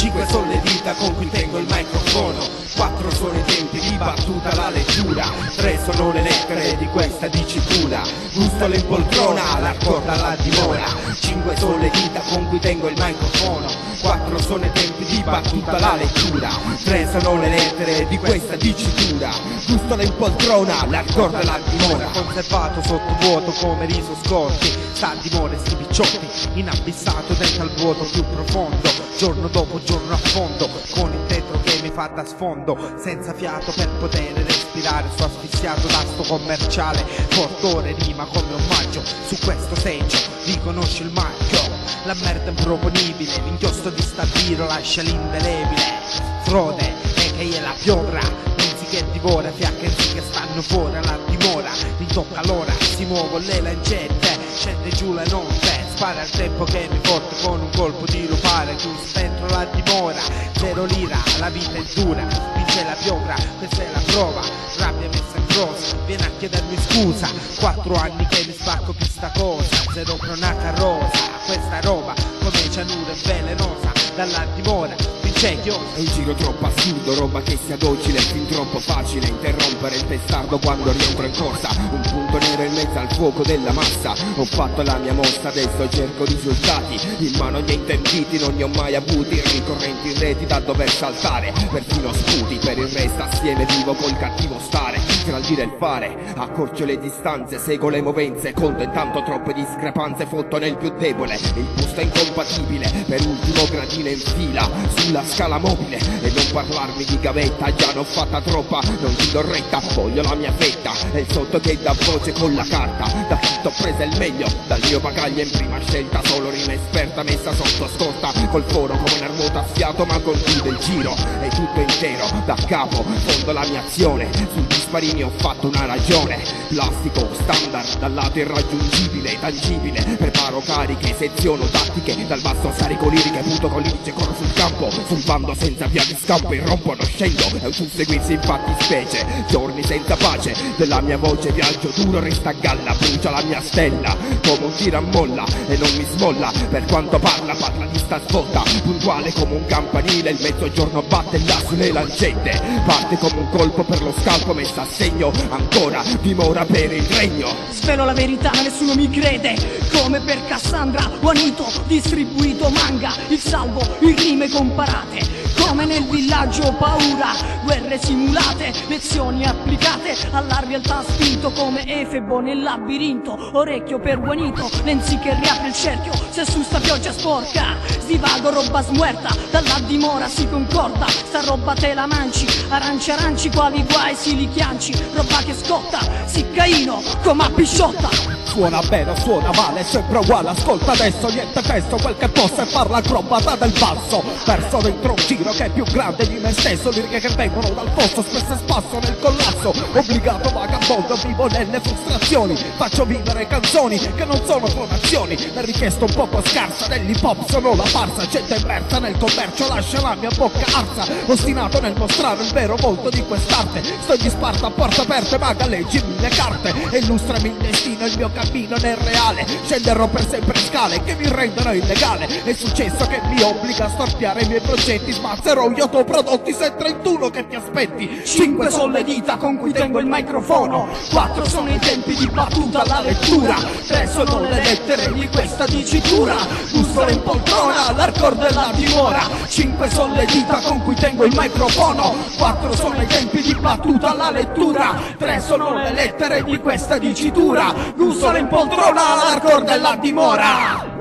5 sono le dita con cui tengo il microfono, 4 sono i tempi di battuta, la lettura, 3 sono le lettere di questa dicitura, gusto l'impoltrona, la corda la dimora, 5 sono le dita con cui tengo il microfono, 4 sono i tempi di battuta, la lettura, 3 sono le lettere di questa dicitura, gusto l'impoltrona, la corda la dimora. Conservato sotto vuoto come riso scorti, sta a dimora sti picciotti, inabissato dentro al vuoto più profondo, giorno dopo giorno a fondo, con il tetro che mi fa da sfondo, senza fiato per poter respirare, sto asfissiato da sto commerciale, portore rima come omaggio, su questo seggio riconosci il marchio, la merda improponibile, l'inchiostro di stabilo lascia l'indelebile, frode e che gliela piovra, che divora, fiacchi che stanno fuori alla dimora, mi tocca l'ora, si muovono le lancette, scende giù la notte, spara il tempo che mi porta con un colpo di rupare, chiuso dentro la dimora, 0 lira, la vita è dura, vince la piovra, questa è la prova, rabbia messa in croce, viene a chiedermi scusa, 4 anni che mi spacco più sta cosa, 0 cronaca rosa, questa roba come cianura è velenosa, dalla dimora, vincecchio. È un giro troppo assurdo, roba che sia docile, fin troppo facile interrompere il testardo quando rientro in corsa, un punto nero in mezzo al fuoco della massa, ho fatto la mia mossa, adesso cerco risultati, in mano niente inviti, non ne ho mai avuti, ricorrenti in reti da dover saltare, perfino sputi, per il resto assieme vivo col cattivo stare, tra il dire e il fare, accorcio le distanze, seguo le movenze, conto intanto troppe discrepanze, fotto nel più debole, il busto è incompatibile, per ultimo gradino in fila, sulla scala mobile, e non parlarmi di gavetta, già ne ho fatta troppa, non ti do retta, voglio la mia fetta, è il sotto che dà voce con la carta, da tutto ho preso il meglio, dal mio bagaglio in prima scelta, solo rima esperta messa sotto scorta, col foro come una ruota a fiato ma conclude il giro, è tutto intero, da capo, fondo la mia azione, sugli sparini ho fatto una ragione, plastico, standard, dal lato irraggiungibile, tangibile, preparo cariche, seziono tattiche, dal basso sarico liriche, punto con l'irice, corro sul campo, sul bando senza via di scampo, irrompo, non scendo, è un susseguirsi infatti specie, giorni senza pace, della mia voce viaggio duro, resta a galla, brucia la mia stella, come un tiro a molla, e non mi smolla, per quanto parla di sta svolta, puntuale come un campanile, il mezzogiorno batte là sulle lancette, parte come un colpo per lo scalpo, messa a segno, ancora dimora per il regno. Svelo la verità, nessuno mi crede, come per Cassandra, Juanito, distribuito manga, il salvo, in rime comparate, come nel villaggio paura, guerre simulate, lezioni applicate, alla realtà spinto come Efebo nel labirinto, orecchio per Juanito, lenzi che riapre il cerchio, se su sta pioggia sporca, sdivago roba smuerta, dalla dimora si concorda, sta roba te la manci, aranci quali guai si li chianci, roba che scotta, siccaino come a pisciotta. Suona bene o suona male, sempre uguale, ascolta adesso, niente testo, quel che possa e parla acrobata del basso, perso dentro un giro che è più grande di me stesso, liriche che vengono dal fosso, spesso e spasso nel collasso, obbligato vagabondo, vivo nelle frustrazioni, faccio vivere canzoni che non sono fonazioni, è richiesto un poco scarsa, dell'hip hop sono la farsa, gente immersa nel commercio, lascia la mia bocca arsa, ostinato nel mostrare il vero volto di quest'arte, sto in disparto a porte aperte, ma galleggi mille carte, e illustrami il destino, il mio cammino nel reale, scenderò per sempre scale che mi rendono illegale, è successo che mi obbliga a storpiare i miei progetti, smazzerò gli autoprodotti, sei 31 che ti aspetti, 5 sono le dita con cui tengo il microfono, 4 sono i tempi di battuta alla lettura, 3 sono le lettere di questa dicitura, gusto l'impoltrona, l'arcor della dimora, 5 sono le dita con cui tengo il microfono, 4 sono i tempi di battuta alla lettura, 3 sono le lettere di questa dicitura, gusto l'impoltrona, l'arcor della dimora.